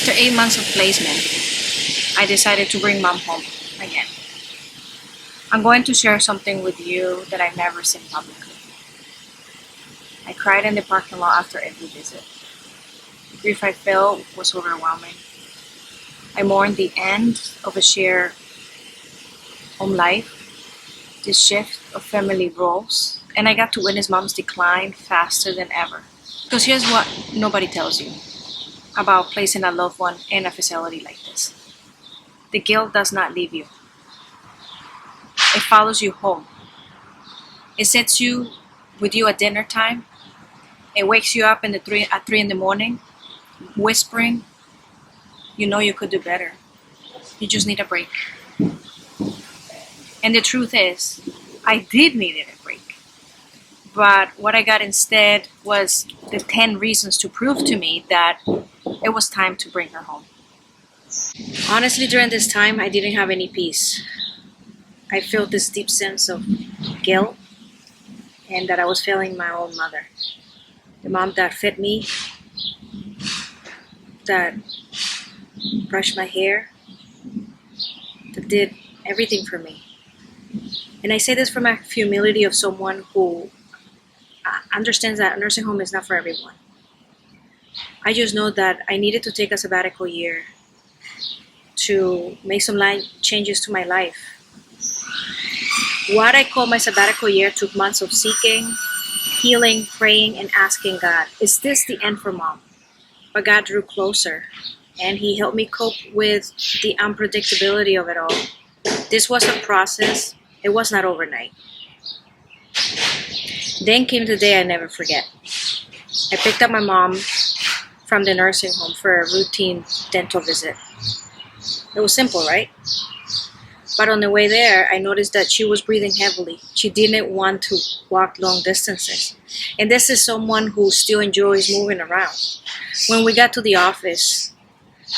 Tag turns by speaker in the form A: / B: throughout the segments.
A: After 8 months of placement, I decided to bring mom home again. I'm going to share something with you that I've never seen publicly. I cried in the parking lot after every visit. The grief I felt was overwhelming. I mourned the end of a shared home life, this shift of family roles, and I got to witness mom's decline faster than ever. Because here's what nobody tells you about placing a loved one in a facility like this. The guilt does not leave you. It follows you home. It sits you with you at dinner time. It wakes you up at 3 in the morning, whispering, you know you could do better. You just need a break. And the truth is, I did need a break. But what I got instead was the 10 reasons to prove to me that it was time to bring her home. Honestly, during this time, I didn't have any peace. I felt this deep sense of guilt and that I was failing my own mother. The mom that fed me, that brushed my hair, that did everything for me. And I say this from a humility of someone who understands that a nursing home is not for everyone. I just know that I needed to take a sabbatical year to make some changes to my life. What I call my sabbatical year took months of seeking, healing, praying, and asking God, is this the end for mom? But God drew closer, and He helped me cope with the unpredictability of it all. This was a process. It was not overnight. Then came the day I never forget. I picked up my mom from the nursing home for a routine dental visit. It was simple, right? But on the way there, I noticed that she was breathing heavily. She didn't want to walk long distances. And this is someone who still enjoys moving around. When we got to the office,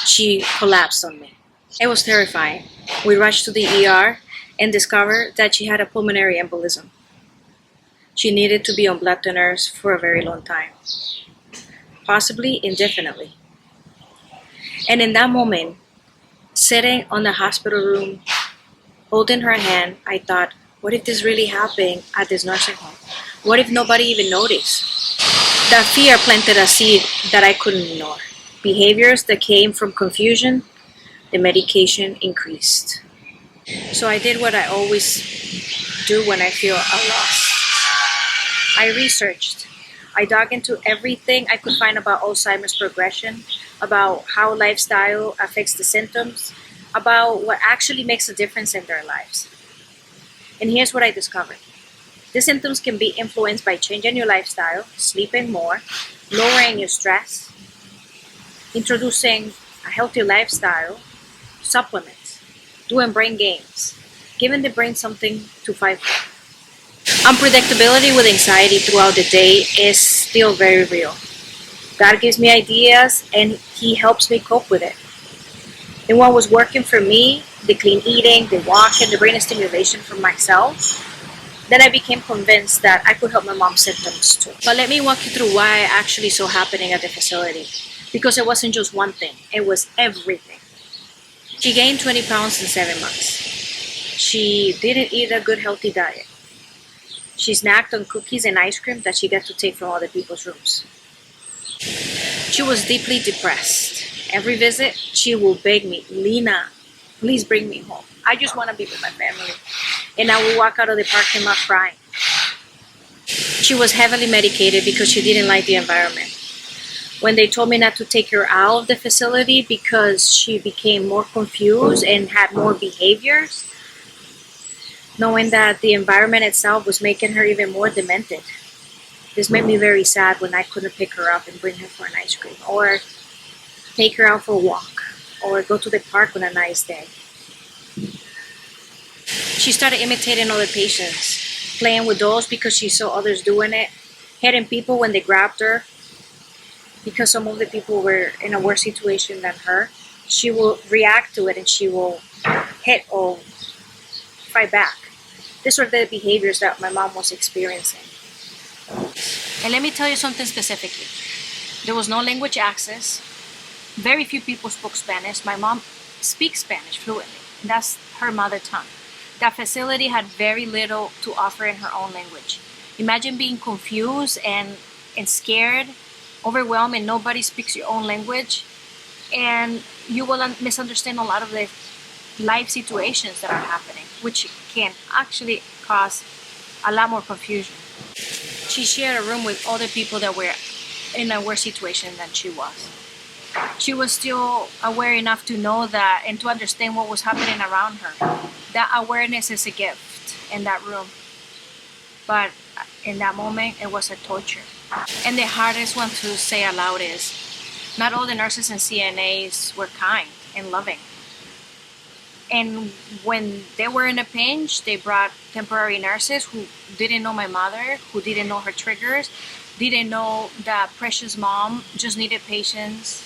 A: she collapsed on me. It was terrifying. We rushed to the ER and discovered that she had a pulmonary embolism. She needed to be on blood thinners for a very long time, possibly indefinitely. And in that moment, sitting on the hospital room, holding her hand, I thought, what if this really happened at this nursing home? What if nobody even noticed? That fear planted a seed that I couldn't ignore. Behaviors that came from confusion, the medication increased. So I did what I always do when I feel a loss. I researched. I dug into everything I could find about Alzheimer's progression, about how lifestyle affects the symptoms, about what actually makes a difference in their lives. And here's what I discovered. The symptoms can be influenced by changing your lifestyle, sleeping more, lowering your stress, introducing a healthy lifestyle, supplements, doing brain games, giving the brain something to fight for. Unpredictability with anxiety throughout the day is still very real. God gives me ideas and He helps me cope with it. And what was working for me, the clean eating, the walking, the brain stimulation for myself, then I became convinced that I could help my mom's symptoms too. But let me walk you through why I actually saw happening at the facility. Because it wasn't just one thing, it was everything. She gained 20 pounds in 7 months. She didn't eat a good healthy diet. She snacked on cookies and ice cream that she got to take from other people's rooms. She was deeply depressed. Every visit, she will beg me, Lena, please bring me home. I just want to be with my family. And I will walk out of the parking lot crying. She was heavily medicated because she didn't like the environment. When they told me not to take her out of the facility because she became more confused and had more behaviors, knowing that the environment itself was making her even more demented. This made me very sad when I couldn't pick her up and bring her for an ice cream, or take her out for a walk, or go to the park on a nice day. She started imitating other patients, playing with dolls because she saw others doing it, hitting people when they grabbed her because some of the people were in a worse situation than her. She will react to it and she will hit or fight back. These were the behaviors that my mom was experiencing. And let me tell you something specifically. There was no language access, Very few people spoke Spanish. My mom speaks Spanish fluently. That's her mother tongue. That facility had very little to offer in her own language. Imagine being confused and scared, overwhelmed, and nobody speaks your own language. And you will misunderstand a lot of the life situations that are happening, which can actually cause a lot more confusion. She shared a room with other people that were in a worse situation than she was. She was still aware enough to know that and to understand what was happening around her. That awareness is a gift in that room. But in that moment, it was a torture. And the hardest one to say aloud is, not all the nurses and CNAs were kind and loving. And when they were in a pinch, they brought temporary nurses who didn't know my mother, who didn't know her triggers, didn't know that precious mom just needed patience,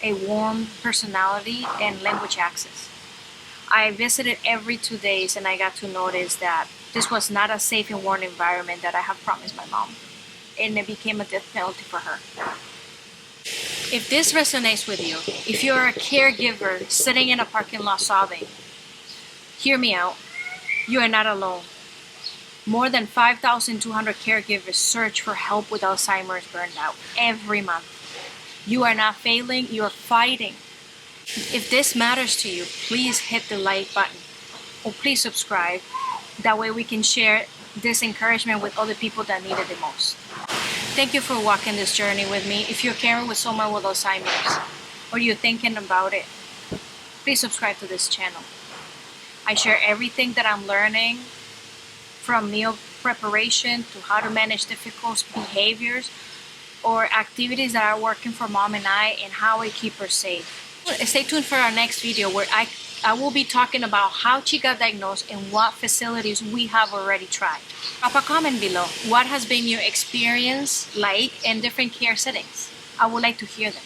A: a warm personality, and language access. I visited every 2 days and I got to notice that this was not a safe and warm environment that I have promised my mom. And it became a death penalty for her. If this resonates with you, if you're a caregiver sitting in a parking lot sobbing, hear me out. You are not alone. More than 5,200 caregivers search for help with Alzheimer's burnout every month. You are not failing, you are fighting. If this matters to you, please hit the like button or please subscribe. That way we can share this encouragement with other people that need it the most. Thank you for walking this journey with me. If you're caring with someone with Alzheimer's or you're thinking about it, please subscribe to this channel. I share everything that I'm learning, from meal preparation to how to manage difficult behaviors or activities that are working for mom and I, and how I keep her safe. Stay tuned for our next video where I will be talking about how she got diagnosed and what facilities we have already tried. Drop a comment below. What has been your experience like in different care settings? I would like to hear them.